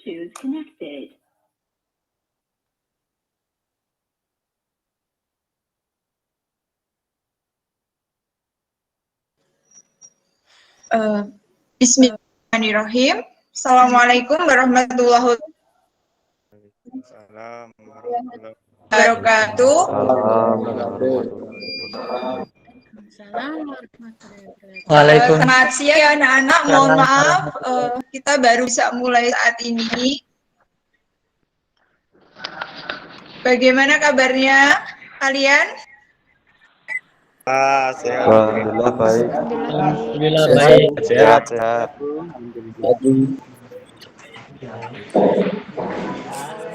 Bluetooth connected. Bismillahirrahmanirrahim. Assalamualaikum warahmatullahi Waalaikumsalam warahmatullahi wabarakatuh. Selamat siang ya anak-anak. Mohon maaf, kita baru bisa mulai saat ini. Bagaimana kabarnya kalian? Sehat. Alhamdulillah baik. Alhamdulillah baik. Sehat.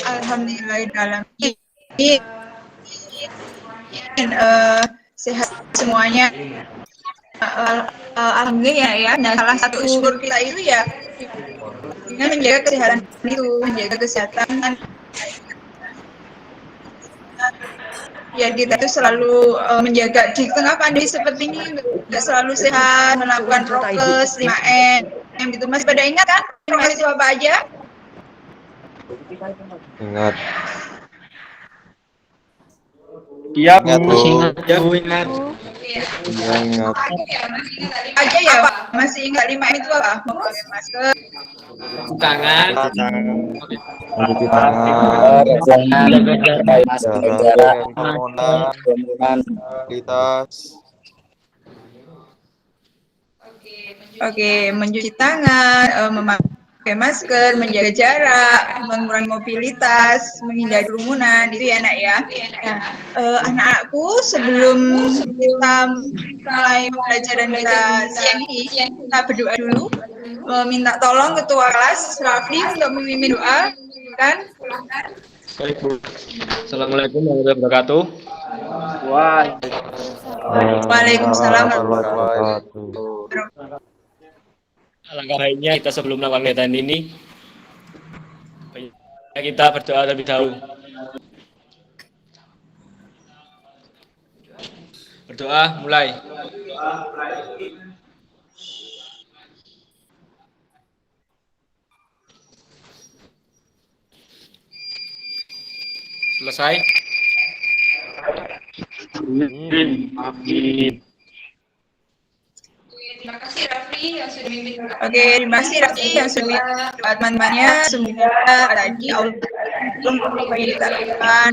Alhamdulillah dalam sehat semuanya. Alhamdulillah ya. Nah, salah satu syukur kita itu ya dengan menjaga kesehatan itu, menjaga kesehatan. Ya kita itu selalu menjaga di tengah pandemi seperti ini selalu sehat, melakukan prokes 5M gitu. Masih pada ingat kan prokes itu apa aja? Ingat. Iya, Ingat, Bu. ingat. Iya, ingat. Aja ya, Pak. Masih ingat 5M itu apa? Memakai masker, Tangan. Mencuci tangan, jarak, kerumunan, mobilitas. Oke, mencuci tangan, memakai masker, menjaga jarak, mengurangi mobilitas, menghindari kerumunan, itu ya nak ya. Nah, anak-anakku sebelum kita mulai pembelajaran kita siang ini, kita berdoa dulu. Minta tolong ketua kelas Rafli untuk memimpin doa, kan? Baik, Bu. Assalamualaikum warahmatullahi wabarakatuh. Waalaikumsalam warahmatullahi wabarakatuh. Alangkah baiknya kita sebelum melakukan kegiatan ini, kita berdoa terlebih dahulu. Berdoa mulai. Selesai. Amin. Terima kasih Rafli yang sudah memimpin. Oke, terima kasih Rafli yang sudah memimpin teman-temannya. Semoga tadi Allah kita lakukan.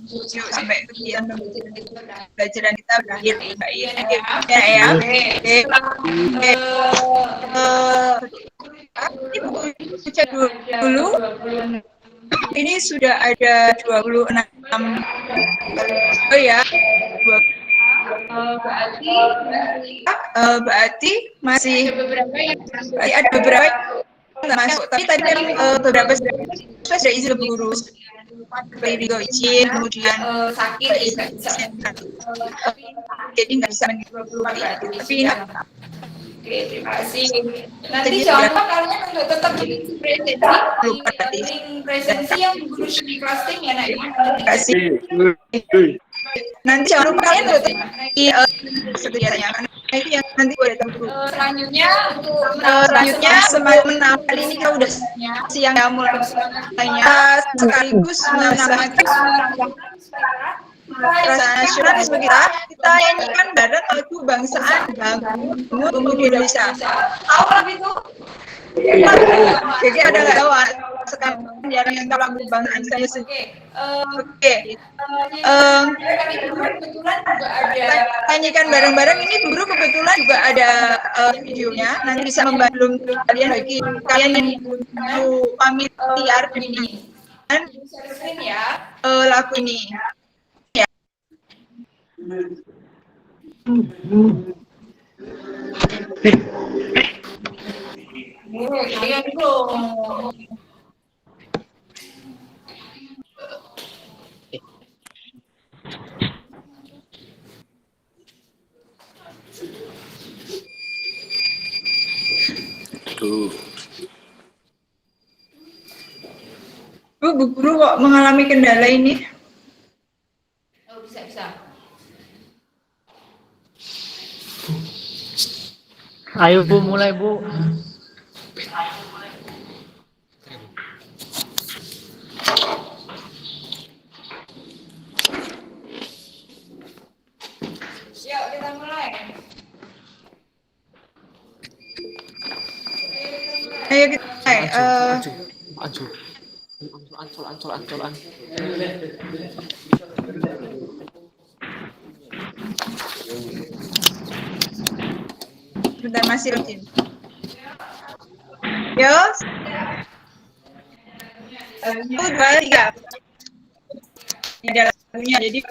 Yuk sampai kegiatan pembelajaran kita berakhir baik. Ya. Oke. Ini buku cek dulu. Ini sudah ada 26 ya. Berarti masih ada beberapa yang masuk. Tapi tadi kan beberapa sudah izin ke guru. Ridho izin, kemudian sakit jadi nggak bisa mengikuti. Tapi Oke, terima kasih. Nanti jangan lupa kalian untuk tetap mengisi presensi yang guru di kelas ya nak. Terima kasih. Nanti jangan lupa kalian untuk kegiatannya karena itu yang nanti boleh tahu. Selanjutnya semalam kali ini kita udah siang ya mulainya sekaligus menamakan rasa nasionalisme kita nyanyikan bareng lagu bangsaan bangun pemuda Indonesia. Tahu lagu itu? Jadi ada nggak tahu sekarang yang tahu lagu bangsaan saya sendiri. Oke. Nyanyikan bareng-bareng ini guru kebetulan juga ada videonya. Nanti bisa membantu kalian bagi kalian yang familiar ini. Lagu ini. Bu guru kok mengalami kendala ini? Oh, bisa. Ayo Bu, mulai Bu. Ayo kita mulai. Ancolan. Bentar masih rutin. Yo. 1, 2, 3. Ada lagunya jadi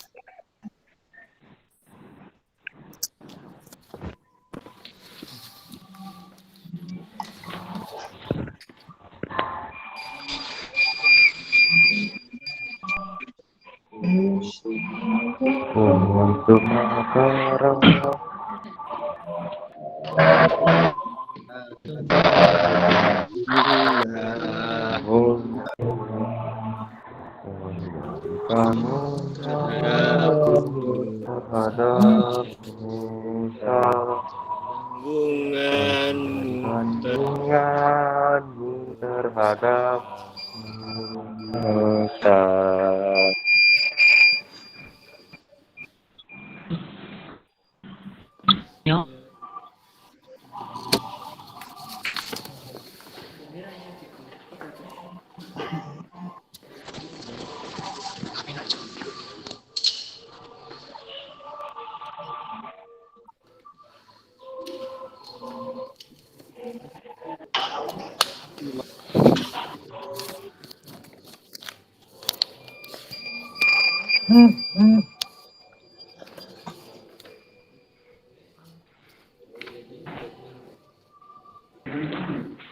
Untuk makarang kamu terhadap Musa kandunganmu terhadap Musa.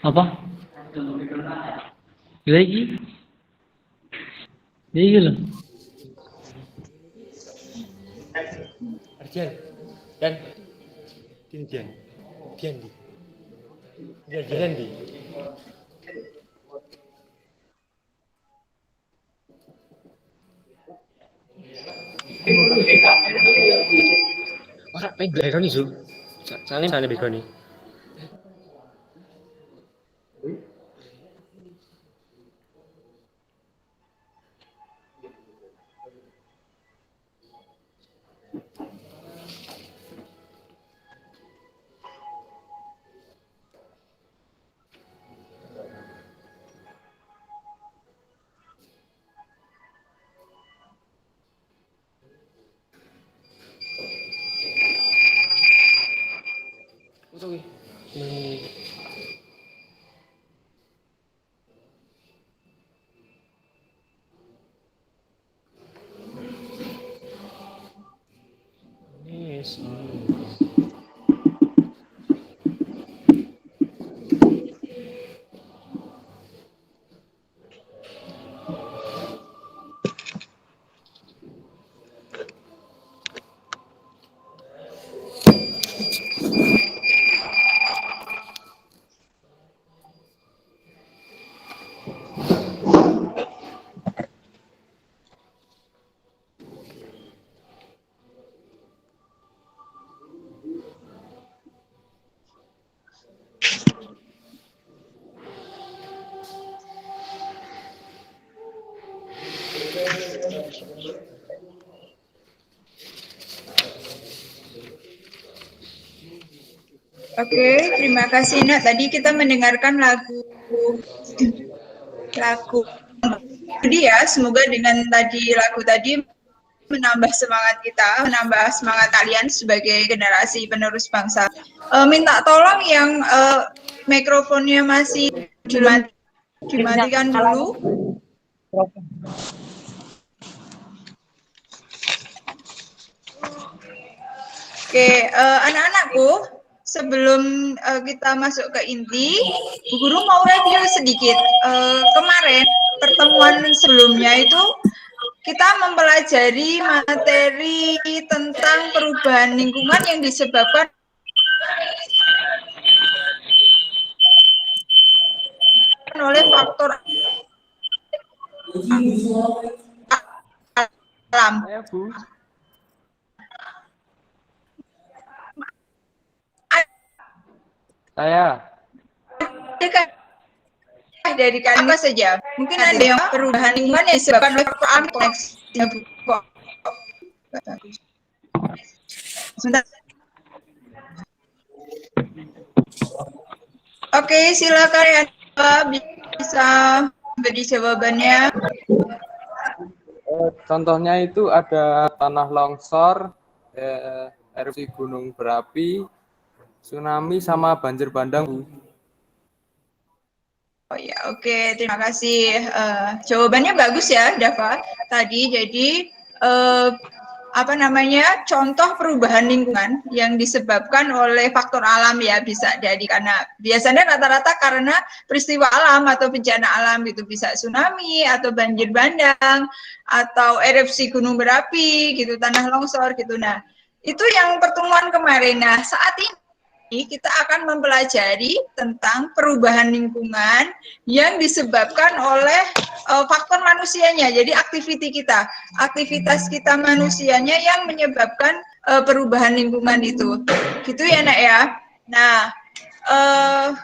Apa? Lagi? Lagi loh. Arjan. Dan Dian di. Ora pengen background iso. Soalnya sana background. Oke. Yes. Oke, terima kasih Nak. Tadi kita mendengarkan lagu tadi ya. Semoga dengan lagu tadi menambah semangat kita, menambah semangat kalian sebagai generasi penerus bangsa. Minta tolong yang mikrofonnya masih dimatikan dulu. Oke, anak-anakku, sebelum kita masuk ke inti, Bu Guru mau review sedikit. Kemarin pertemuan sebelumnya itu kita mempelajari materi tentang perubahan lingkungan yang disebabkan oleh faktor alam. Saya. Dari kalian apa saja? Mungkin ada yang perubahan lingkungan yang disebabkan oleh faktor alam. Sebentar. Oke, silakan ya bisa beri jawabannya? Contohnya itu ada tanah longsor, erupsi gunung berapi, tsunami, sama banjir bandang, Bu. Oh ya, oke. Terima kasih. Jawabannya bagus ya, Dava. Tadi jadi apa namanya, contoh perubahan lingkungan yang disebabkan oleh faktor alam ya, bisa jadi karena biasanya rata-rata karena peristiwa alam atau bencana alam gitu, bisa tsunami atau banjir bandang atau erupsi gunung berapi gitu, tanah longsor gitu. Nah, itu yang pertemuan kemarin. Nah, saat ini kita akan mempelajari tentang perubahan lingkungan yang disebabkan oleh faktor manusianya. Jadi aktivitas kita manusianya yang menyebabkan perubahan lingkungan itu. Gitu ya, Nak ya. Nah,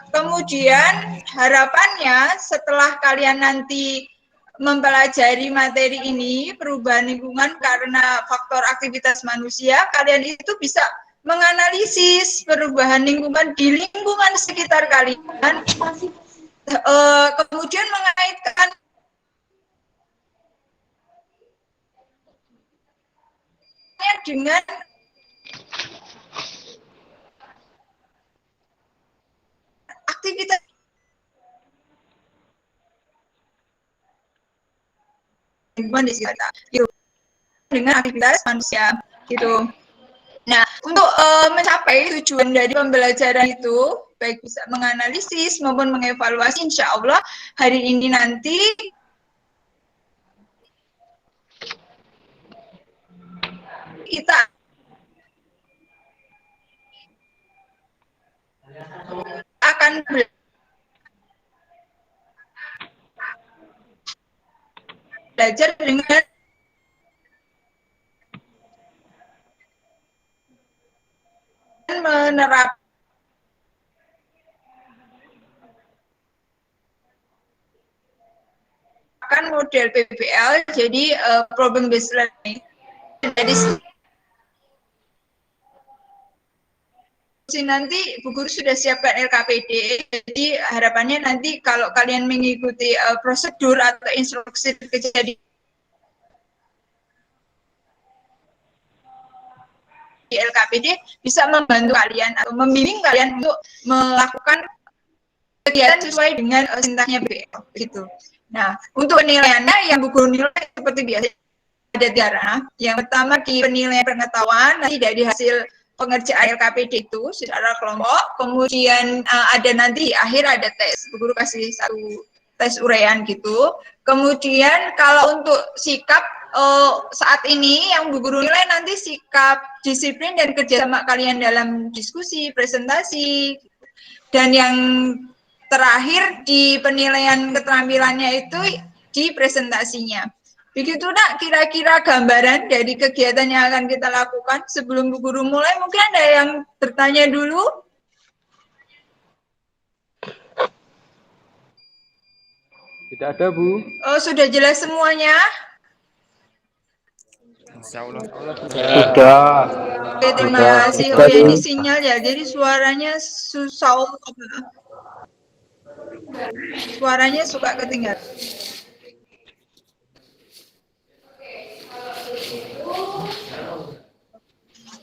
kemudian harapannya setelah kalian nanti mempelajari materi ini, perubahan lingkungan karena faktor aktivitas manusia, kalian itu bisa menganalisis perubahan lingkungan di lingkungan sekitar kalian, kemudian mengaitkan dengan aktivitas lingkungan di sekitar, gitu, dengan aktivitas manusia, gitu. Nah, untuk mencapai tujuan dari pembelajaran itu, baik bisa menganalisis maupun mengevaluasi, insya Allah hari ini nanti kita akan belajar dengan menerapkan model PBL, jadi problem based learning. Jadi nanti Bu Guru sudah siapkan LKPD, jadi harapannya nanti kalau kalian mengikuti prosedur atau instruksi kejadian di LKPD bisa membantu kalian atau membimbing kalian untuk melakukan kegiatan sesuai dengan sintaknya BL gitu. Nah, untuk penilaiannya yang Bu Guru nilai seperti biasa ada tiga. Yang pertama di penilaian pengetahuan, nanti dari hasil pengerjaan LKPD itu secara kelompok, kemudian ada nanti di akhir ada tes, Bu Guru kasih satu tes uraian gitu. Kemudian kalau untuk sikap saat ini yang Bu Guru nilai nanti sikap disiplin dan kerjasama kalian dalam diskusi, presentasi, dan yang terakhir di penilaian keterampilannya itu di presentasinya. Begitu Nak, kira-kira gambaran dari kegiatan yang akan kita lakukan. Sebelum Bu Guru mulai, mungkin ada yang bertanya dulu? Tidak ada, Bu. Oh, sudah jelas semuanya? Sudah. Oke, terima kasih. Oh ya, ini sinyal ya, jadi suaranya susah. Suaranya suka ketinggalan.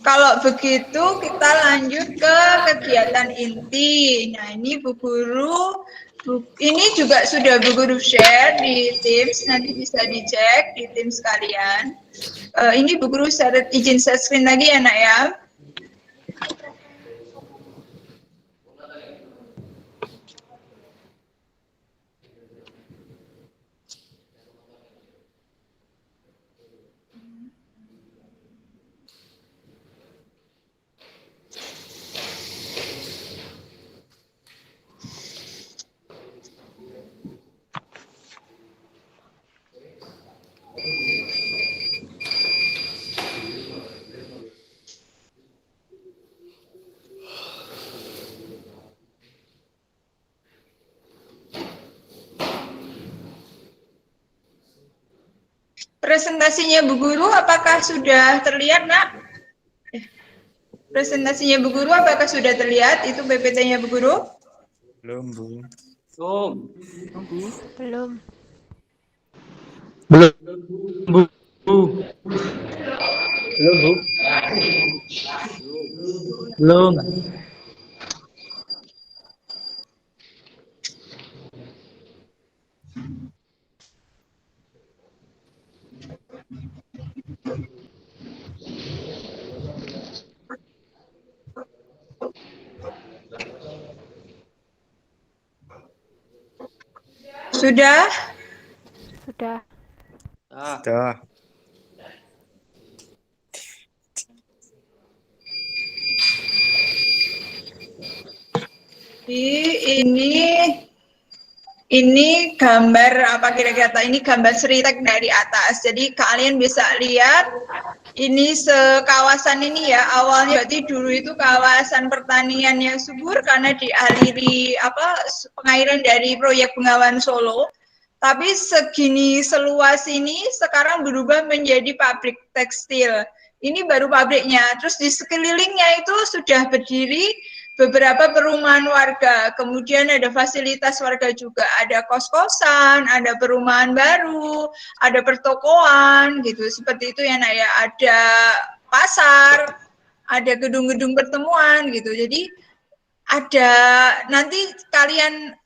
Kalau begitu kita lanjut ke kegiatan inti. Nah, ini Bu Guru, ini juga sudah Bu Guru share di Teams, nanti bisa dicek di Teams kalian. Ini Bu Guru izin share screen lagi ya, Nak ya. Presentasinya Bu Guru apakah sudah terlihat, Nak? Presentasinya Bu Guru apakah sudah terlihat? Itu PPT-nya Bu Guru? Belum, Bu. Belum. Belum, Bu. Belum, Bu. Belum. Sudah? Sudah. Sudah. Ini gambar apa kira-kira? Ini gambar Sritek dari atas. Jadi kalian bisa lihat ini sekawasan ini ya. Awalnya berarti dulu itu kawasan pertanian yang subur karena dialiri pengairan dari proyek Bengawan Solo. Tapi segini seluas ini sekarang berubah menjadi pabrik tekstil. Ini baru pabriknya. Terus di sekelilingnya itu sudah berdiri beberapa perumahan warga, kemudian ada fasilitas warga juga, ada kos-kosan, ada perumahan baru, ada pertokoan gitu, seperti itu ya Nak ya, ada pasar, ada gedung-gedung pertemuan gitu. Jadi ada nanti kalian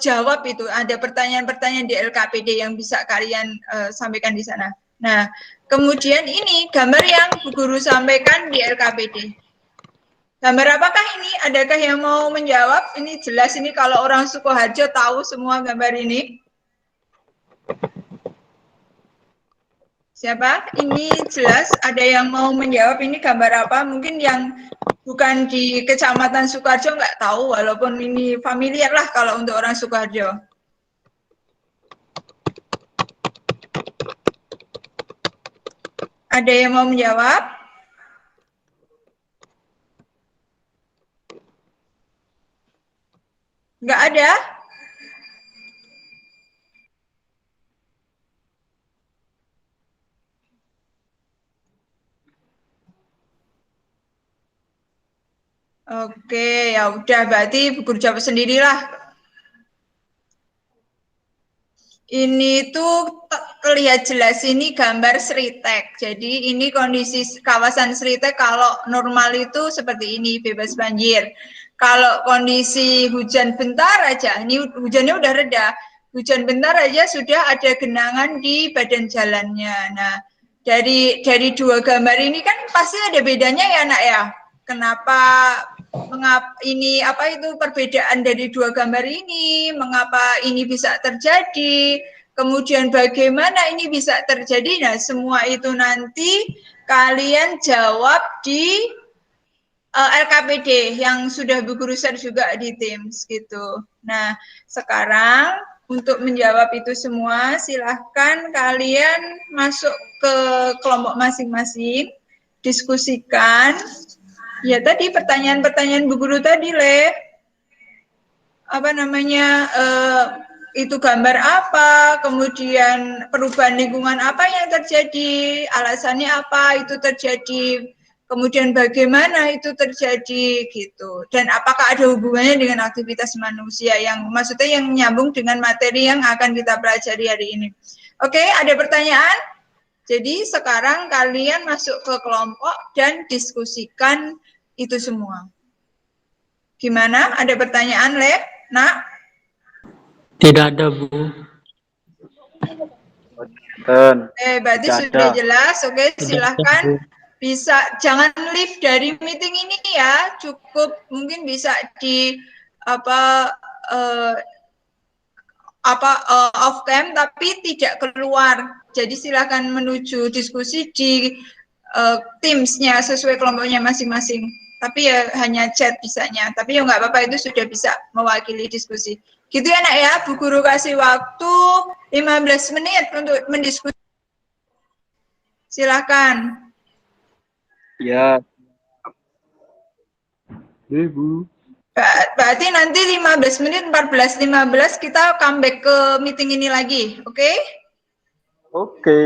jawab itu, ada pertanyaan-pertanyaan di LKPD yang bisa kalian sampaikan di sana. Nah, kemudian ini gambar yang Bu Guru sampaikan di LKPD. Gambar apakah ini? Adakah yang mau menjawab? Ini jelas ini kalau orang Sukoharjo tahu semua gambar ini. Siapa? Ini jelas ada yang mau menjawab ini gambar apa? Mungkin yang bukan di Kecamatan Sukoharjo nggak tahu, walaupun ini familiar lah kalau untuk orang Sukoharjo. Ada yang mau menjawab? Nggak ada? Oke, ya udah berarti Bu Guru jawab sendirilah. Ini tuh terlihat jelas ini gambar Sritek. Jadi ini kondisi kawasan Sritek kalau normal itu seperti ini, bebas banjir. Kalau kondisi hujan bentar aja, ini hujannya udah reda, hujan bentar aja sudah ada genangan di badan jalannya. Nah, dari dua gambar ini kan pasti ada bedanya ya Nak ya. Kenapa ini apa itu perbedaan dari dua gambar ini, mengapa ini bisa terjadi, kemudian bagaimana ini bisa terjadi. Nah, semua itu nanti kalian jawab di LKPD yang sudah Bu Guru share juga di Teams gitu. Nah, sekarang untuk menjawab itu semua, silahkan kalian masuk ke kelompok masing-masing, diskusikan. Ya tadi pertanyaan-pertanyaan Bu Guru tadi, Le. Apa namanya, itu gambar apa, kemudian perubahan lingkungan apa yang terjadi, alasannya apa itu terjadi, kemudian bagaimana itu terjadi gitu. Dan apakah ada hubungannya dengan aktivitas manusia yang maksudnya yang nyambung dengan materi yang akan kita pelajari hari ini. Oke, ada pertanyaan? Jadi sekarang kalian masuk ke kelompok dan diskusikan itu semua. Gimana? Ada pertanyaan, Le? Nak? Tidak ada, Bu. Berarti sudah jelas. Oke, silahkan. Bisa, jangan leave dari meeting ini ya. Cukup mungkin bisa di off cam, tapi tidak keluar. Jadi silakan menuju diskusi di Teams-nya sesuai kelompoknya masing-masing. Tapi ya hanya chat bisanya. Tapi ya nggak apa-apa, itu sudah bisa mewakili diskusi. Gitu ya Nak ya, Bu Guru kasih waktu 15 menit untuk mendiskusi. Silakan. Ya. Bu. Berarti nanti 15 menit, 14.15 kita comeback ke meeting ini lagi, oke? Oke.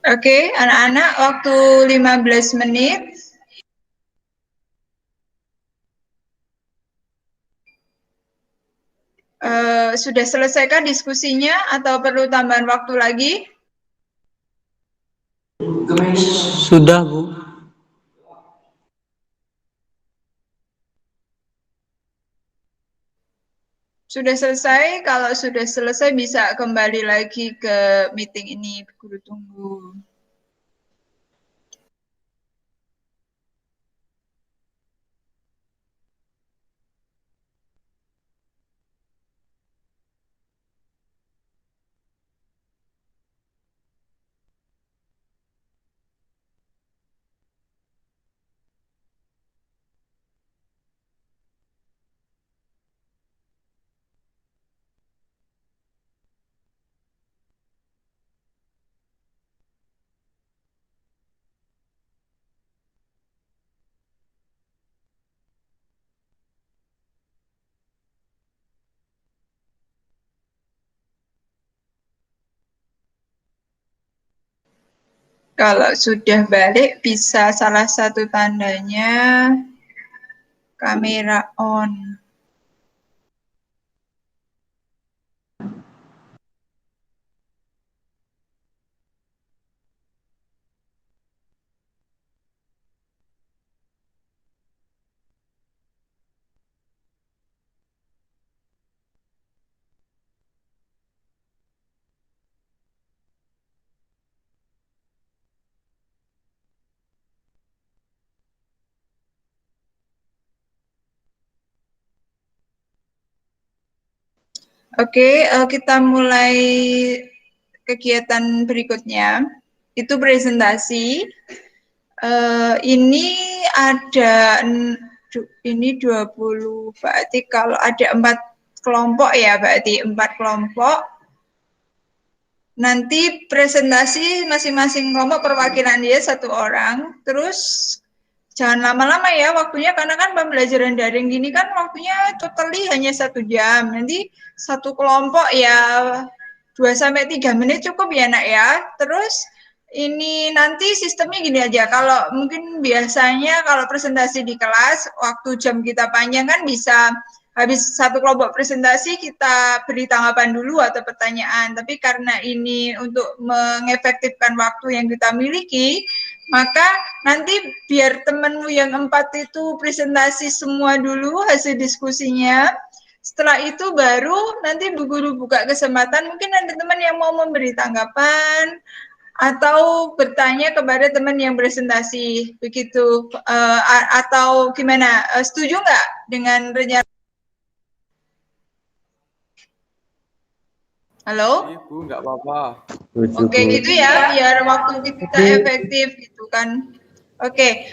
Oke, anak-anak waktu 15 menit. Sudah selesaikah diskusinya atau perlu tambahan waktu lagi? Sudah, Bu. Sudah selesai? Kalau sudah selesai bisa kembali lagi ke meeting ini, guru tunggu. Kalau sudah balik, bisa salah satu tandanya kamera on. Oke, kita mulai kegiatan berikutnya. Itu presentasi. Ini ada ini 20, berarti kalau ada 4 kelompok ya, berarti 4 kelompok. Nanti presentasi masing-masing kelompok perwakilan dia 1 orang. Terus jangan lama-lama ya waktunya, karena kan pembelajaran daring gini kan waktunya totally hanya 1 jam. Nanti 1 kelompok ya 2-3 menit cukup ya nak ya. Terus ini nanti sistemnya gini aja, kalau mungkin biasanya kalau presentasi di kelas, waktu jam kita panjang kan bisa habis 1 kelompok presentasi kita beri tanggapan dulu atau pertanyaan. Tapi karena ini untuk mengefektifkan waktu yang kita miliki, maka nanti biar temenmu yang 4 itu presentasi semua dulu hasil diskusinya. Setelah itu baru nanti Bu Guru buka kesempatan, mungkin ada teman yang mau memberi tanggapan atau bertanya kepada teman yang presentasi, begitu. Atau gimana? Setuju nggak dengan rencana? Halo? Ibu, nggak apa-apa. Oke, gitu ya, biar waktu kita efektif gitu kan. Oke,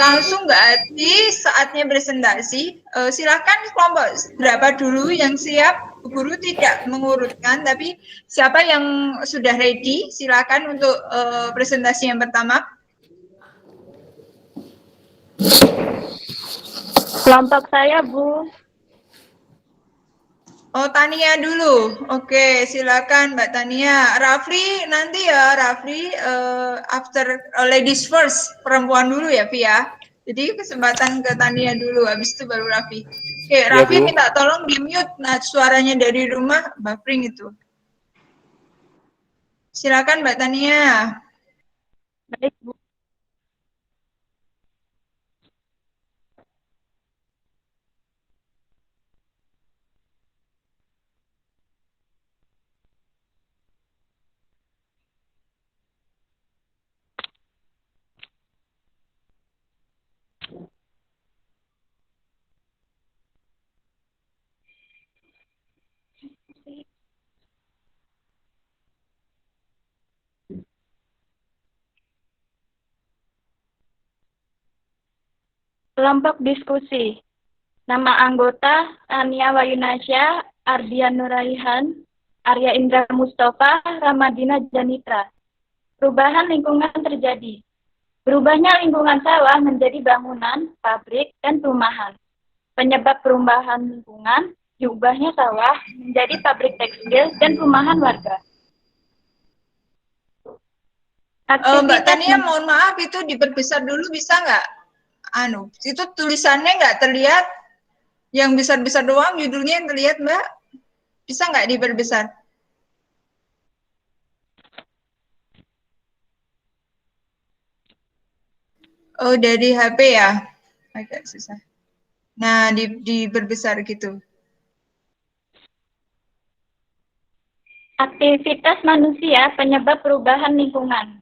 langsung berarti saatnya presentasi. Silakan kelompok berapa dulu yang siap. Bu Guru tidak mengurutkan, tapi siapa yang sudah ready, silakan untuk presentasi yang pertama. Kelompok saya, Bu. Oh, Tania dulu. Oke, silakan Mbak Tania. Rafli nanti ya, Rafli after ladies first, perempuan dulu ya, Via. Jadi kesempatan ke Tania dulu, habis itu baru Rafli. Oke, Rafli Bu. minta tolong di-mute, nah suaranya dari rumah buffering itu. Silakan Mbak Tania. Baik, Bu. Kelompok diskusi. Nama anggota Ania Wayunasya, Ardian Nuraihan, Arya Indra Mustafa, Ramadina Janitra. Perubahan lingkungan terjadi. Berubahnya lingkungan sawah menjadi bangunan, pabrik, dan perumahan. Penyebab perubahan lingkungan, diubahnya sawah menjadi pabrik tekstil dan perumahan warga. Mbak Aktivitas Tania, mohon maaf itu diperbesar dulu bisa nggak? Itu tulisannya nggak terlihat, yang besar-besar doang judulnya yang terlihat Mbak. Bisa nggak diperbesar? Oh, dari HP ya? Agak susah. Nah, diperbesar gitu. Aktivitas manusia penyebab perubahan lingkungan.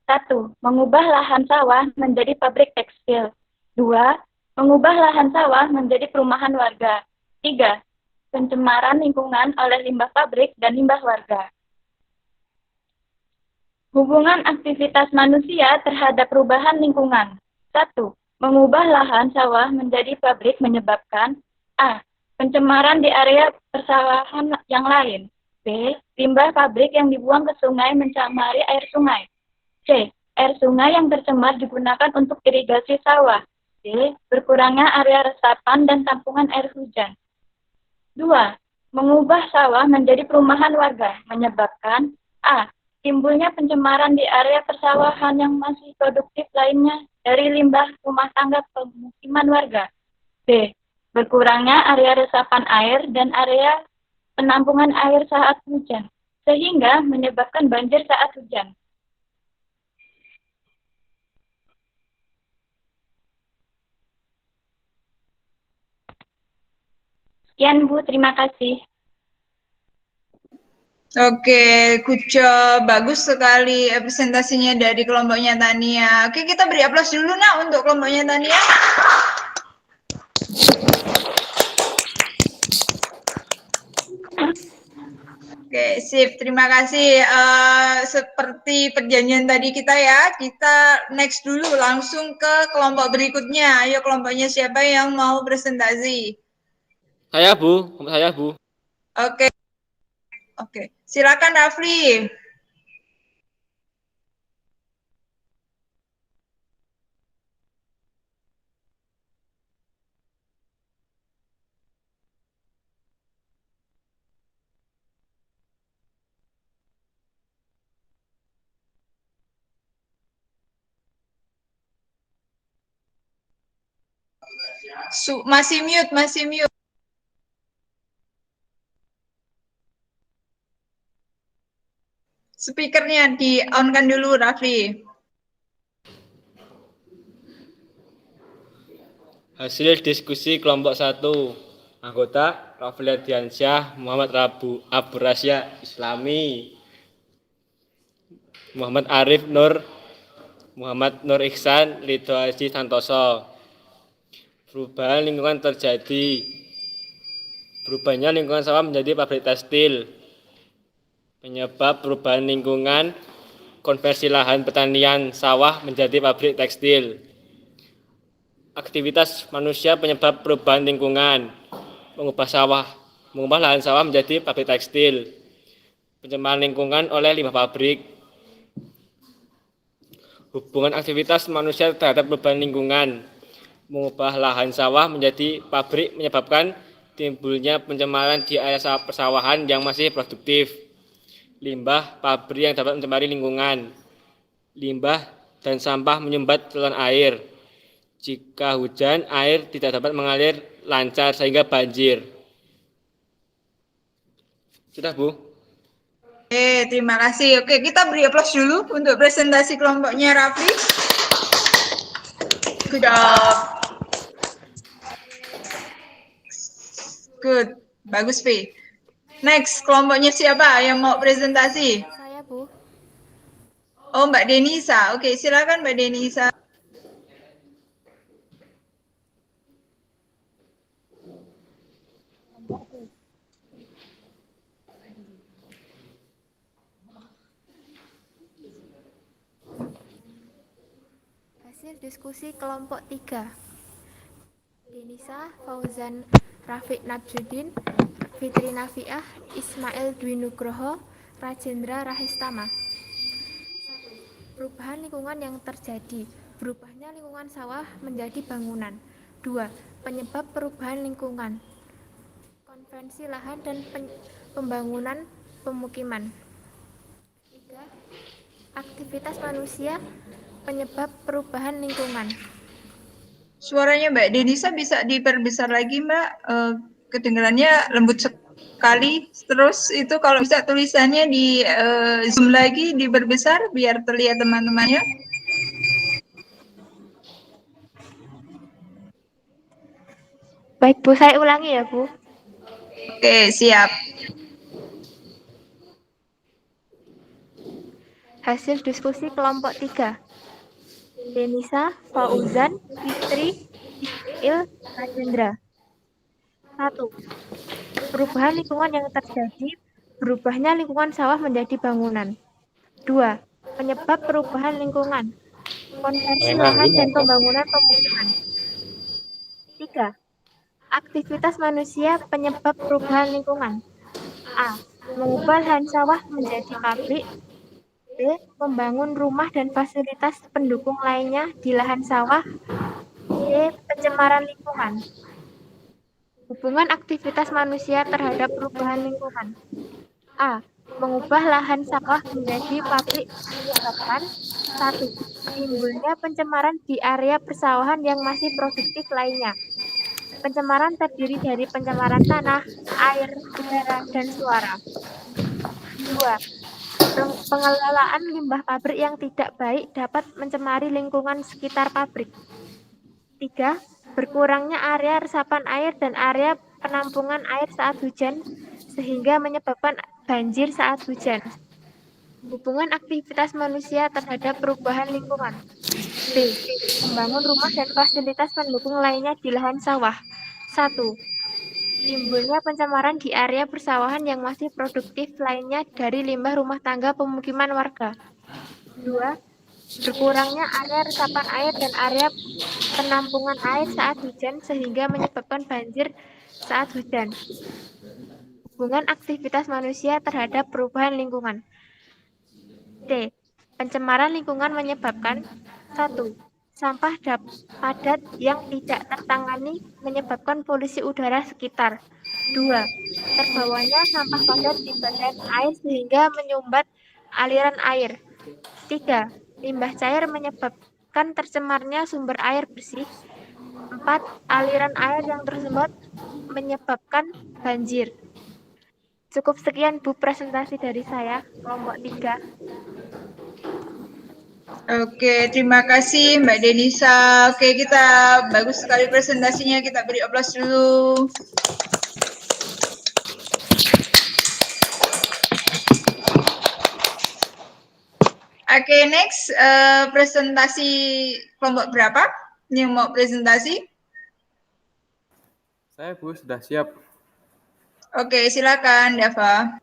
1. Mengubah lahan sawah menjadi pabrik tekstil. 2. Mengubah lahan sawah menjadi perumahan warga. 3. Pencemaran lingkungan oleh limbah pabrik dan limbah warga. Hubungan aktivitas manusia terhadap perubahan lingkungan. 1. Mengubah lahan sawah menjadi pabrik menyebabkan A. Pencemaran di area persawahan yang lain. B. Limbah pabrik yang dibuang ke sungai mencemari air sungai. C. Air sungai yang tercemar digunakan untuk irigasi sawah. D. Berkurangnya area resapan dan tampungan air hujan. 2. Mengubah sawah menjadi perumahan warga, menyebabkan A. Timbulnya pencemaran di area persawahan yang masih produktif lainnya dari limbah rumah tangga pemukiman warga. B. Berkurangnya area resapan air dan area penampungan air saat hujan, sehingga menyebabkan banjir saat hujan. Sekian Bu, terima kasih. Oke, good job. Bagus sekali presentasinya dari kelompoknya Tania. Oke, kita beri aplaus dulu nak untuk kelompoknya Tania. Oke, sip. Terima kasih. Seperti perjanjian tadi kita ya, kita next dulu langsung ke kelompok berikutnya. Ayo kelompoknya siapa yang mau presentasi? Saya Bu. Oke. Oke, silakan Rafli. Masih mute. Speakernya di-on-kan dulu, Rafli. Hasil diskusi kelompok 1. Anggota Rafli Ardiansyah, Muhammad Abu Rasya Islami, Muhammad Arif Nur, Muhammad Nur Ihsan, Ridho Haji Santoso. Perubahan lingkungan terjadi. Berubahnya lingkungan sawah menjadi pabrik tekstil. Penyebab perubahan lingkungan, konversi lahan pertanian sawah menjadi pabrik tekstil. Aktivitas manusia penyebab perubahan lingkungan, mengubah lahan sawah menjadi pabrik tekstil. Pencemaran lingkungan oleh limbah pabrik. Hubungan aktivitas manusia terhadap perubahan lingkungan, mengubah lahan sawah menjadi pabrik menyebabkan timbulnya pencemaran di area persawahan yang masih produktif. Limbah pabrik yang dapat mencemari lingkungan. Limbah dan sampah menyumbat saluran air. Jika hujan, air tidak dapat mengalir lancar sehingga banjir. Sudah, Bu? Oke, terima kasih. Oke, kita beri aplaus dulu untuk presentasi kelompoknya Rafli. Good job. Good. Bagus, Pi. Next, kelompoknya siapa yang mau presentasi? Saya, Bu. Oh, Mbak Denisa. Oke, silakan Mbak Denisa. Hasil diskusi kelompok 3. Denisa Fauzan Rafiq Nabjuddin, Fitri Nafiah, Ismail Dwi Nugroho, Rajendra Rahistama. 1. Perubahan lingkungan yang terjadi. Berubahnya lingkungan sawah menjadi bangunan. 2. Penyebab perubahan lingkungan. Konvensi lahan dan pembangunan pemukiman. 3. aktivitas manusia penyebab perubahan lingkungan. Suaranya Mbak Denisa bisa diperbesar lagi, Mbak. Kedengarannya lembut sekali. Terus itu kalau bisa tulisannya di zoom lagi, diperbesar biar terlihat teman-temannya. Baik Bu, saya ulangi ya Bu. Oke, siap. Hasil diskusi kelompok 3. Denisa, Fauzan, Fitri, Ismail, Rajendra. 1. Perubahan lingkungan yang terjadi, berubahnya lingkungan sawah menjadi bangunan. 2. Penyebab perubahan lingkungan, konversi lahan dan pembangunan pemukiman. 3. Aktivitas manusia penyebab perubahan lingkungan. A. Mengubah lahan sawah menjadi pabrik. B. Membangun rumah dan fasilitas pendukung lainnya di lahan sawah. C. Pencemaran lingkungan. Hubungan aktivitas manusia terhadap perubahan lingkungan. A. Mengubah lahan sawah menjadi pabrik menyebabkan 1. Timbulnya pencemaran di area persawahan yang masih produktif lainnya. Pencemaran terdiri dari pencemaran tanah, air, udara, dan suara. 2. Pengelolaan limbah pabrik yang tidak baik dapat mencemari lingkungan sekitar pabrik. 3. Berkurangnya area resapan air dan area penampungan air saat hujan sehingga menyebabkan banjir saat hujan. Hubungan aktivitas manusia terhadap perubahan lingkungan. B. Membangun rumah dan fasilitas pendukung lainnya di lahan sawah. 1. Timbulnya pencemaran di area persawahan yang masih produktif lainnya dari limbah rumah tangga pemukiman warga. 2. Berkurangnya area resapan air dan area penampungan air saat hujan sehingga menyebabkan banjir saat hujan. Hubungan aktivitas manusia terhadap perubahan lingkungan. D. Pencemaran lingkungan menyebabkan 1. Sampah padat yang tidak tertangani menyebabkan polusi udara sekitar. 2. Terbawanya sampah padat di badan air sehingga menyumbat aliran air. 3. Limbah cair menyebabkan tercemarnya sumber air bersih. 4. Aliran air yang tersumbat menyebabkan banjir. Cukup sekian Bu presentasi dari saya, kelompok 3. Oke, terima kasih Mbak Denisa. Oke, kita bagus sekali presentasinya. Kita beri aplaus dulu. Oke, next presentasi kelompok berapa yang mau presentasi? Saya Bu, sudah siap. Oke, silakan Dava.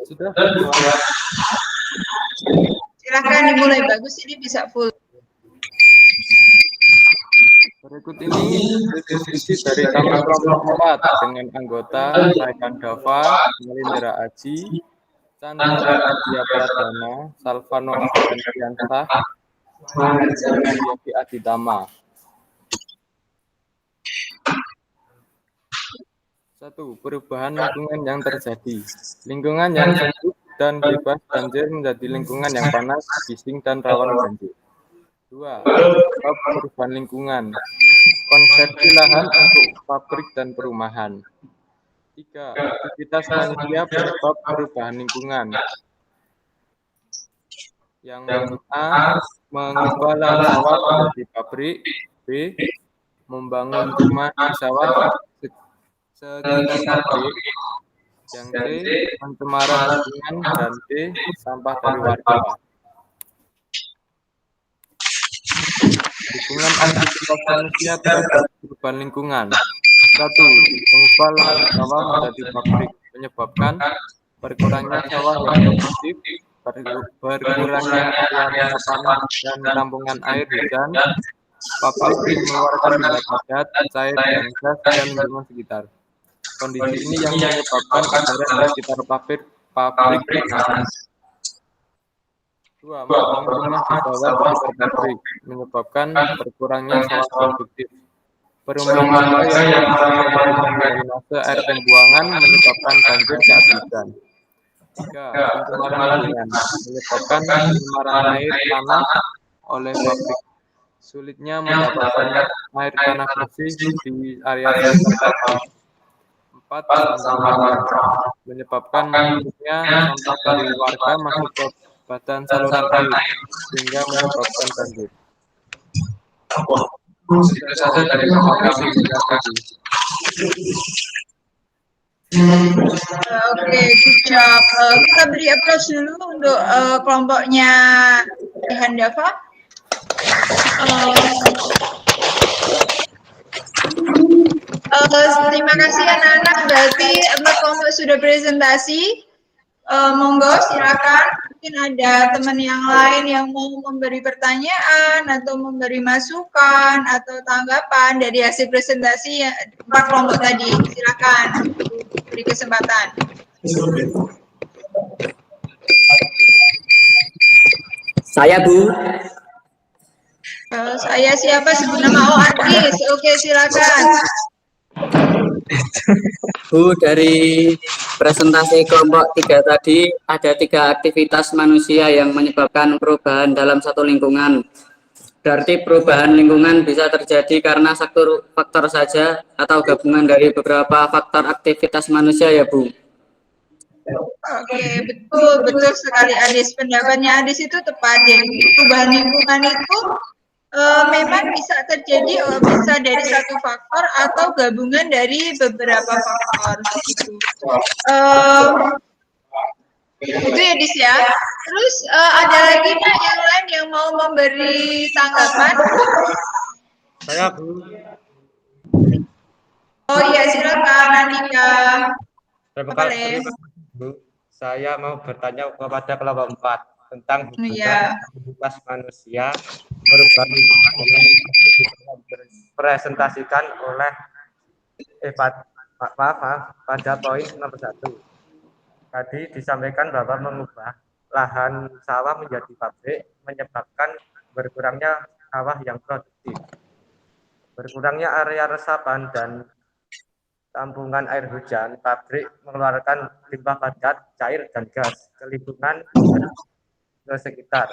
Sudah. Silakan dimulai, bagus ini bisa full. Berikut ini diskusi dari kami kelompok 4 dengan anggota Raihan Dava, Melindra Aji, Chandra Aditya Pradana, Salvano Afriansyah, dan Yogi Aditama. 1. Perubahan lingkungan yang terjadi. Lingkungan yang sejuk dan bebas banjir menjadi lingkungan yang panas, bising, dan rawan banjir. 2. Sebab perubahan lingkungan. Konversi lahan untuk pabrik dan perumahan. 3. Aktivitas manusia penyebab perubahan lingkungan. Yang A. Mengubah lahan sawah menjadi pabrik. B. Membangun rumah di sawah sekitar pabrik. Yang C. Pencemaran lingkungan. Dan D. Sampah dari warga. Hubungan aktivitas manusia terhadap perubahan lingkungan. 1. Mengubah lahan sawah menjadi pabrik menyebabkan berkurangnya sawah yang produktif, berkurangnya area resapan dan penampungan air hujan, pabrik mengeluarkan limbah padat, cair, dan gas ke lingkungan sekitar. Kondisi ini yang menyebabkan udara di sekitar pabrik panas. 2. Membangun rumah di bawah sekitar pabrik menyebabkan berkurangnya sawah produktif, Perumahan warga yang mengalirkan drainase air pembuangan menyebabkan banjir saat hujan. 3. Pencemaran lingkungan menyebabkan pencemaran air tanah oleh pabrik. Sulitnya mendapatkan air tanah bersih di area sekitar pabrik. 4. Sampah lingkungan menyebabkan masuknya sampah dari warga masuk ke badan saluran air sehingga menyebabkan banjir. Itu saja dari kami. Terima kasih. Oke, good job. Kita beri applause dulu untuk kelompoknya Handava. Terima kasih anak-anak. Berarti kelompok sudah presentasi. Monggo silakan. Mungkin ada teman yang lain yang mau memberi pertanyaan atau memberi masukan atau tanggapan dari hasil presentasi 4 kelompok tadi. Silakan. Beri kesempatan. Saya, Bu. Saya siapa? Sebut nama. Oh, Adis. Oke, silakan. Bu, dari presentasi kelompok 3 tadi, ada 3 aktivitas manusia yang menyebabkan perubahan dalam satu lingkungan. Berarti perubahan lingkungan bisa terjadi karena satu faktor saja atau gabungan dari beberapa faktor aktivitas manusia ya, Bu? Oke, betul sekali Adis. Pendapatnya Adis itu tepat. Jadi perubahan lingkungan itu memang bisa terjadi bisa dari satu faktor atau gabungan dari beberapa faktor. Gitu. Itu ya Dis ya. Terus ada lagi nggak yang lain yang mau memberi tanggapan? Saya, Bu. Oh iya, silakan Andika. Terima kasih, Bu. Saya mau bertanya kepada kelompok 4 tentang hubungan aktivitas manusia perubahan lingkungan yang dipresentasikan oleh pada poin nomor 1. Tadi disampaikan bahwa mengubah lahan sawah menjadi pabrik menyebabkan berkurangnya sawah yang produktif, berkurangnya area resapan dan tampungan air hujan. Pabrik mengeluarkan limbah padat, cair, dan gas ke lingkungan ke sekitar.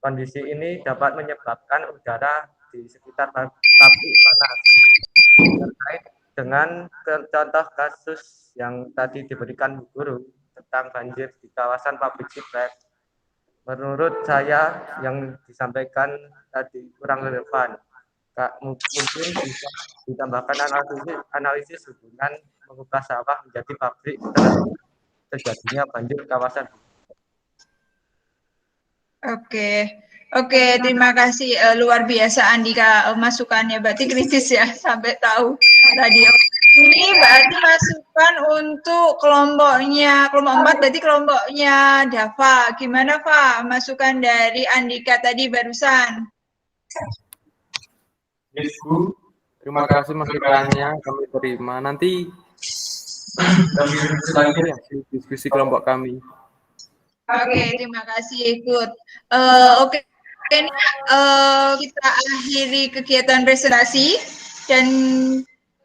Kondisi ini dapat menyebabkan udara di sekitar pabrik panas. Terkait dengan contoh kasus yang tadi diberikan Bu Guru tentang banjir di kawasan pabrik Siprek, menurut saya yang disampaikan tadi kurang relevan. Mungkin bisa ditambahkan analisis hubungan mengubah sawah menjadi pabrik terjadinya banjir kawasan. Oke, terima kasih luar biasa Andika masukannya. Berarti kritis ya sampai tahu tadi. Ini berarti masukan untuk kelompok 4 berarti kelompoknya Dava. Gimana Pak masukan dari Andika tadi barusan? Bu, terima kasih masukannya kami terima. Nanti diskusi kelompok kami. Oke, terima kasih ikut. Oke, kita akhiri kegiatan presentasi dan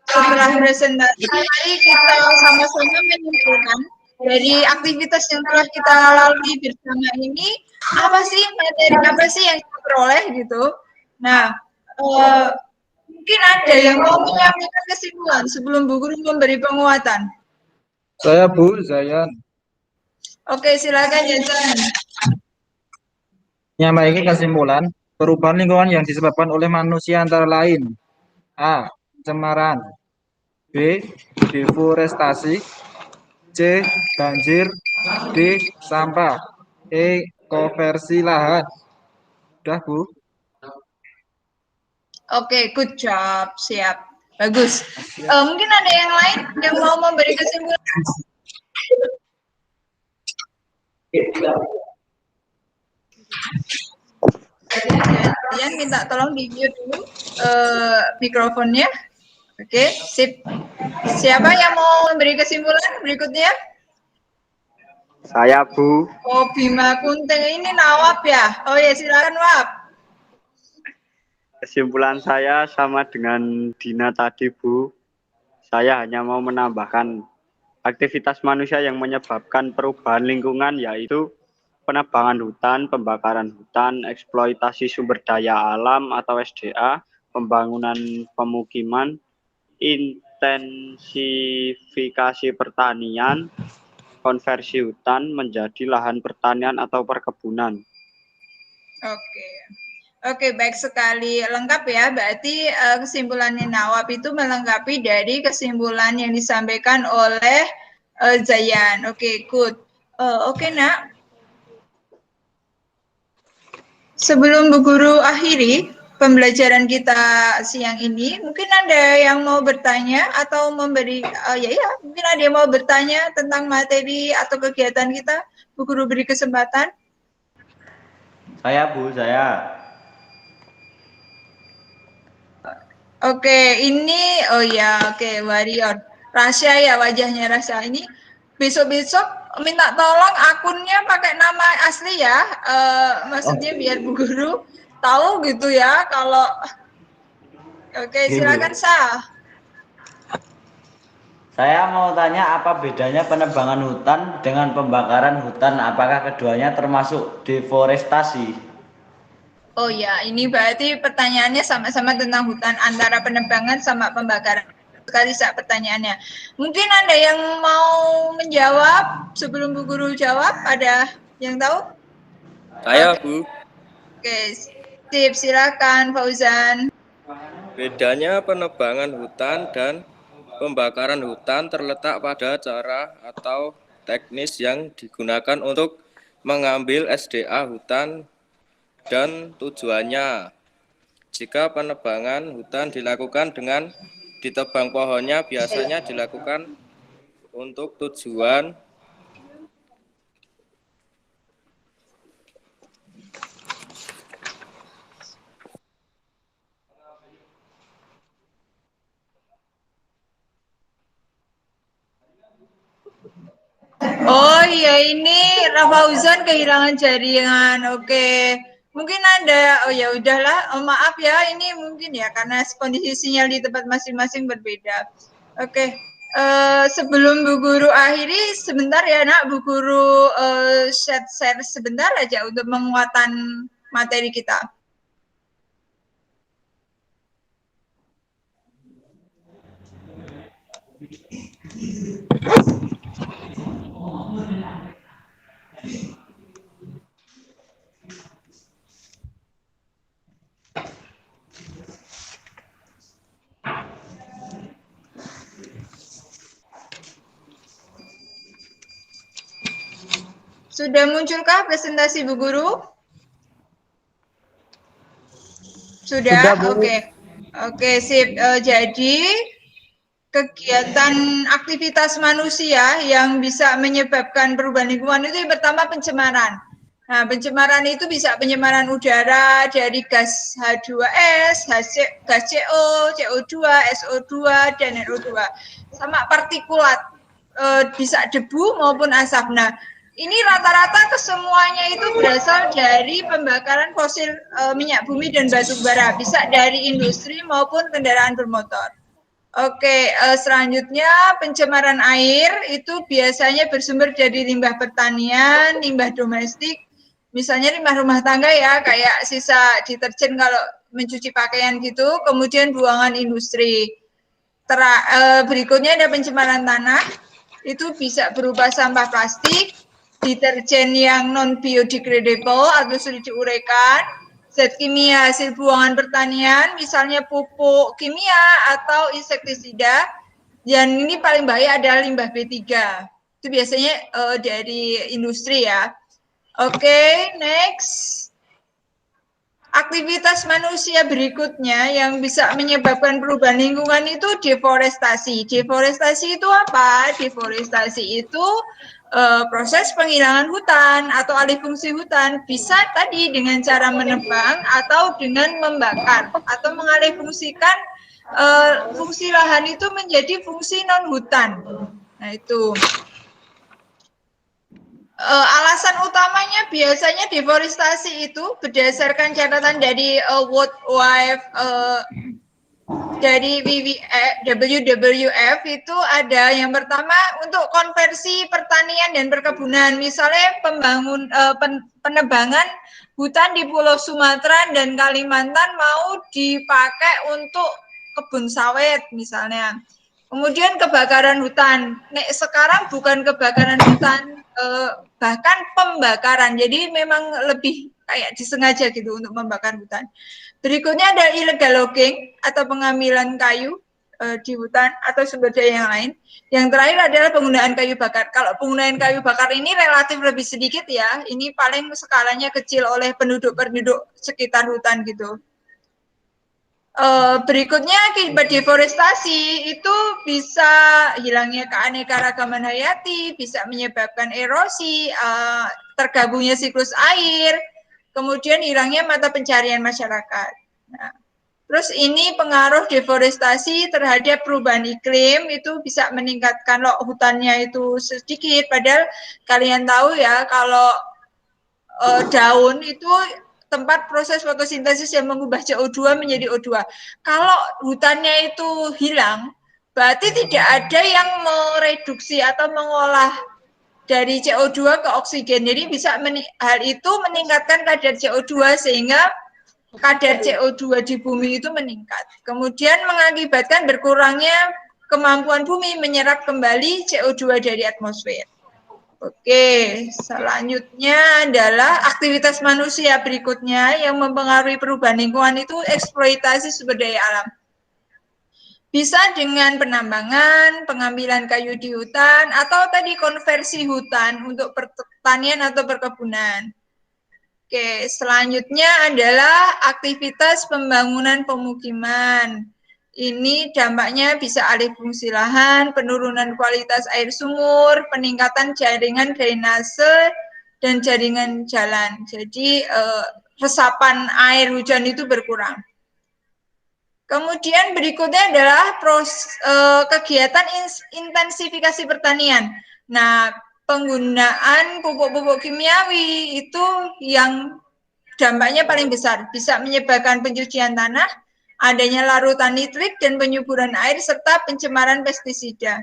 setelah presentasi mari kita sama-sama menyimpulkan dari aktivitas yang telah kita lalui bersama ini apa sih materi apa sih yang kita peroleh gitu. Nah, mungkin ada yang mau menyampaikan kesimpulan sebelum Bu Guru memberi penguatan. Saya, Bu, saya. Oke, silakan Jason. Menyampaikan kesimpulan, perubahan lingkungan yang disebabkan oleh manusia antara lain: A. Pencemaran, B. Deforestasi, C. Banjir, D. Sampah, E. Konversi lahan. Udah, Bu. Oke, good job, siap, bagus. Mungkin ada yang lain yang mau memberi kesimpulan? Kalian minta tolong di mute dulu mikrofonnya. Oke, sip. Siapa yang mau memberi kesimpulan berikutnya? Saya, Bu. Oh, Bima Kunting ini Nawab ya? Oh ya, silakan Wab. kesimpulan saya sama dengan Dina tadi, Bu. Saya hanya mau menambahkan aktivitas manusia yang menyebabkan perubahan lingkungan yaitu penebangan hutan, pembakaran hutan, eksploitasi sumber daya alam atau SDA, pembangunan pemukiman, intensifikasi pertanian, konversi hutan menjadi lahan pertanian atau perkebunan. Oke, baik sekali. Lengkap ya, berarti kesimpulannya Nawab itu melengkapi dari kesimpulan yang disampaikan oleh Zayan. Oke, good. Oke, Nak. Sebelum Bu Guru akhiri pembelajaran kita siang ini, mungkin ada yang mau bertanya atau memberi, mungkin ada yang mau bertanya tentang materi atau kegiatan kita. Bu Guru beri kesempatan. Saya, Bu, saya. Oke, ini Warrior. Rasya ya wajahnya Rasya ini. Besok-besok minta tolong akunnya pakai nama asli ya. Maksudnya biar Bu Guru tahu gitu ya kalau. Oke, silakan Sah. Saya mau tanya apa bedanya penebangan hutan dengan pembakaran hutan? Apakah keduanya termasuk deforestasi? Oh ya, ini berarti pertanyaannya sama-sama tentang hutan, antara penebangan sama pembakaran. Sekali saat pertanyaannya. Mungkin ada yang mau menjawab sebelum Bu Guru jawab? Ada yang tahu? Saya, Bu. Oke, sip, silakan Fauzan. Bedanya penebangan hutan dan pembakaran hutan terletak pada cara atau teknis yang digunakan untuk mengambil SDA hutan dan tujuannya. Jika penebangan hutan dilakukan dengan ditebang pohonnya, biasanya dilakukan untuk tujuan Oh iya, ini Fauzan kehilangan jaringan. Oke. Mungkin ada, ya udahlah, maaf ya, ini mungkin ya karena kondisi sinyal di tempat masing-masing berbeda. Oke, sebelum Bu Guru akhiri, sebentar ya Nak, Bu Guru share sebentar aja untuk menguatkan materi kita. Sudah munculkah presentasi Bu Guru? Sudah? Oke. Oke, sip. Jadi kegiatan aktivitas manusia yang bisa menyebabkan perubahan lingkungan itu yang pertama pencemaran. Nah, pencemaran itu bisa pencemaran udara dari gas H2S, gas CO, CO2, SO2, dan NO2. Sama partikulat, bisa debu maupun asap. Nah, ini rata-rata kesemuanya itu berasal dari pembakaran fosil minyak bumi dan batu bara, bisa dari industri maupun kendaraan bermotor. Oke, selanjutnya pencemaran air itu biasanya bersumber dari limbah pertanian, limbah domestik, misalnya limbah rumah tangga ya, kayak sisa deterjen kalau mencuci pakaian gitu, kemudian buangan industri. Berikutnya ada pencemaran tanah, itu bisa berupa sampah plastik, deterjen yang non biodegradable atau sulit diuraikan, zat kimia hasil buangan pertanian, misalnya pupuk kimia atau insektisida, dan ini paling bahaya adalah limbah B3. Itu biasanya dari industri ya. Oke, next. Aktivitas manusia berikutnya yang bisa menyebabkan perubahan lingkungan itu deforestasi. Deforestasi itu apa? Deforestasi itu proses penghilangan hutan atau alih fungsi hutan, bisa tadi dengan cara menebang atau dengan membakar atau mengalih fungsikan fungsi lahan itu menjadi fungsi non hutan. Nah itu. Alasan utamanya biasanya deforestasi itu berdasarkan catatan dari World Wide dari WWF itu ada yang pertama untuk konversi pertanian dan perkebunan, misalnya penebangan hutan di Pulau Sumatera dan Kalimantan mau dipakai untuk kebun sawit misalnya. Kemudian kebakaran hutan. Sekarang bukan kebakaran hutan, bahkan pembakaran. Jadi memang lebih kayak disengaja gitu untuk membakar hutan. Berikutnya ada illegal logging atau pengambilan kayu di hutan atau sumber daya yang lain. Yang terakhir adalah penggunaan kayu bakar. Kalau penggunaan kayu bakar ini relatif lebih sedikit ya. Ini paling skalanya kecil oleh penduduk-penduduk sekitar hutan gitu. Berikutnya akibat deforestasi itu bisa hilangnya keanekaragaman hayati, bisa menyebabkan erosi, tergabungnya siklus air, kemudian hilangnya mata pencarian masyarakat. Nah, terus ini pengaruh deforestasi terhadap perubahan iklim itu bisa meningkatkan hutannya itu sedikit, padahal kalian tahu ya kalau daun itu tempat proses fotosintesis yang mengubah CO2 menjadi O2. Kalau hutannya itu hilang, berarti tidak ada yang mereduksi atau mengolah dari CO2 ke oksigen. Jadi bisa hal itu meningkatkan kadar CO2 sehingga kadar CO2 di bumi itu meningkat. Kemudian mengakibatkan berkurangnya kemampuan bumi menyerap kembali CO2 dari atmosfer. Oke, selanjutnya adalah aktivitas manusia berikutnya yang mempengaruhi perubahan lingkungan itu eksploitasi sumber daya alam. Bisa dengan penambangan, pengambilan kayu di hutan, atau tadi konversi hutan untuk pertanian atau perkebunan. Oke, selanjutnya adalah aktivitas pembangunan pemukiman. Ini dampaknya bisa alih fungsi lahan, penurunan kualitas air sumur, peningkatan jaringan drainase, dan jaringan jalan. Jadi resapan air hujan itu berkurang. Kemudian berikutnya adalah kegiatan intensifikasi pertanian. Nah, penggunaan pupuk-pupuk kimiawi itu yang dampaknya paling besar, bisa menyebabkan pencucian tanah, adanya larutan nitrik dan penyuburan air serta pencemaran pestisida.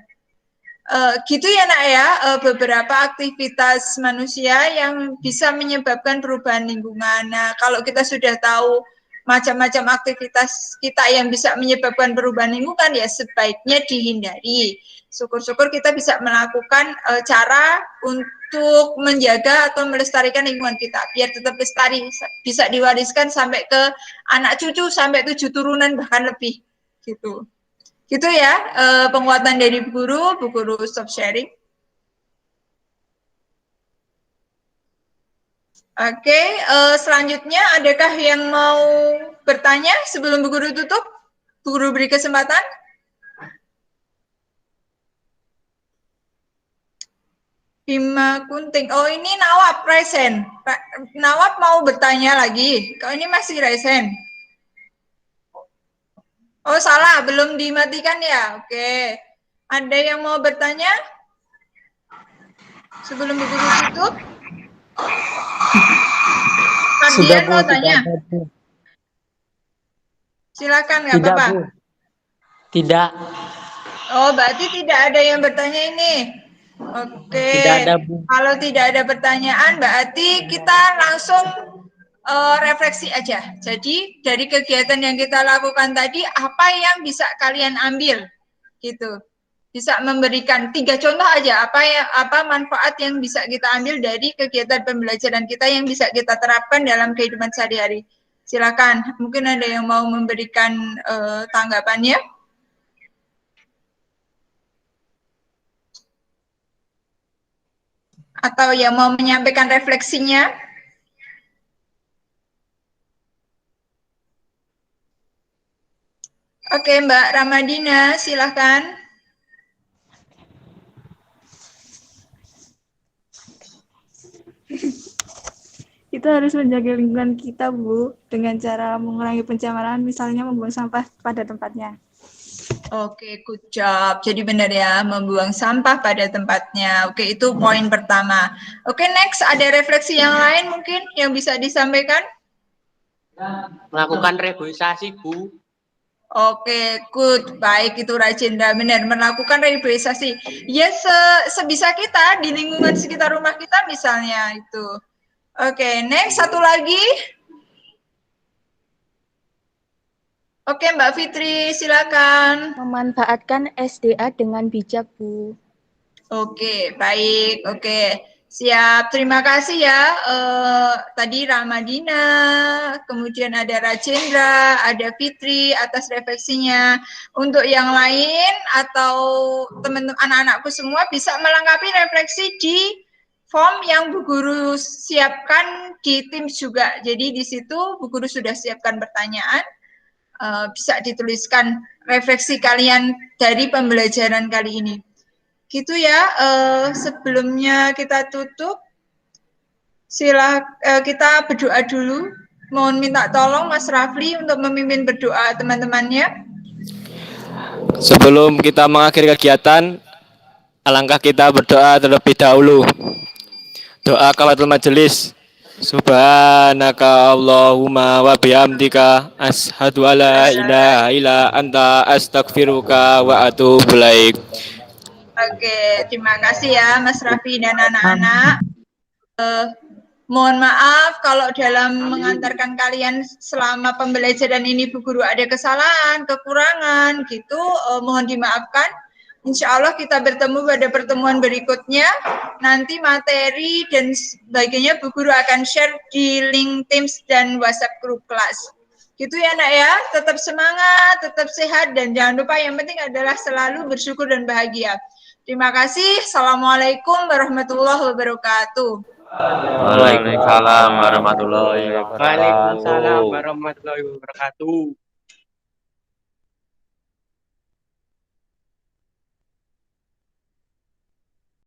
Gitu ya nak ya, beberapa aktivitas manusia yang bisa menyebabkan perubahan lingkungan. Nah, kalau kita sudah tahu macam-macam aktivitas kita yang bisa menyebabkan perubahan lingkungan, ya sebaiknya dihindari. Syukur-syukur kita bisa melakukan cara untuk menjaga atau melestarikan lingkungan kita biar tetap lestari, bisa diwariskan sampai ke anak cucu, sampai 7 turunan bahkan lebih gitu. Gitu ya, penguatan dari Bu Guru stop sharing. Oke, selanjutnya adakah yang mau bertanya sebelum Bu Guru tutup? Bu Guru beri kesempatan. Bima Kunting. Oh, ini Nawab Raisen. Nawab mau bertanya lagi. Kau ini masih Raisen. Oh, salah, belum dimatikan ya. Oke. Ada yang mau bertanya? Sebelum Bu Guru tutup? Adian mau tanya? Silakan, nggak apa-apa. Tidak. Oh, berarti tidak ada yang bertanya ini. Oke. Tidak ada, Bu. Kalau tidak ada pertanyaan, berarti kita langsung refleksi aja. Jadi dari kegiatan yang kita lakukan tadi, apa yang bisa kalian ambil, gitu? Bisa memberikan 3 contoh aja apa manfaat yang bisa kita ambil dari kegiatan pembelajaran kita yang bisa kita terapkan dalam kehidupan sehari-hari. Silakan, mungkin ada yang mau memberikan tanggapannya. Atau yang mau menyampaikan refleksinya. Oke, Mbak Ramadina, silakan. Kita harus menjaga lingkungan kita, Bu, dengan cara mengurangi pencemaran, misalnya membuang sampah pada tempatnya. Oke, good job. Jadi benar ya, membuang sampah pada tempatnya. Oke, itu poin pertama. Oke, next ada refleksi yang lain mungkin yang bisa disampaikan? Melakukan reboisasi, Bu. Oke, good. Baik, itu Rajendra. Benar, melakukan reboisasi. Ya, sebisa kita di lingkungan sekitar rumah kita misalnya itu. Oke, next satu lagi. Oke, Mbak Fitri, silakan. Memanfaatkan SDA dengan bijak, Bu. Oke, baik. Oke, siap. Terima kasih ya. Tadi Ramadina, kemudian ada Rajendra, ada Fitri atas refleksinya. Untuk yang lain atau teman-teman anak-anakku semua bisa melengkapi refleksi di form yang Bu Guru siapkan di Teams juga. Jadi di situ Bu Guru sudah siapkan pertanyaan. Bisa dituliskan refleksi kalian dari pembelajaran kali ini. Gitu ya, sebelumnya kita tutup, kita berdoa dulu. Mohon minta tolong Mas Rafli untuk memimpin berdoa teman-temannya. Sebelum kita mengakhiri kegiatan, alangkah kita berdoa terlebih dahulu. Doa kafatul majelis. Subhanaka Allahumma wa bihamdika asyhadu alla ilaha illa anta astaghfiruka wa atubu ilaik. Oke, terima kasih ya Mas Raffi dan anak-anak. Mohon maaf kalau dalam mengantarkan kalian selama pembelajaran ini Bu Guru ada kesalahan, kekurangan gitu, mohon dimaafkan. Insya Allah kita bertemu pada pertemuan berikutnya. Nanti materi dan sebagainya Bu Guru akan share di link Teams dan WhatsApp grup kelas. Gitu ya nak ya, tetap semangat, tetap sehat, dan jangan lupa yang penting adalah selalu bersyukur dan bahagia. Terima kasih. Assalamualaikum warahmatullahi wabarakatuh. Waalaikumsalam warahmatullahi wabarakatuh. Waalaikumsalam warahmatullahi wabarakatuh.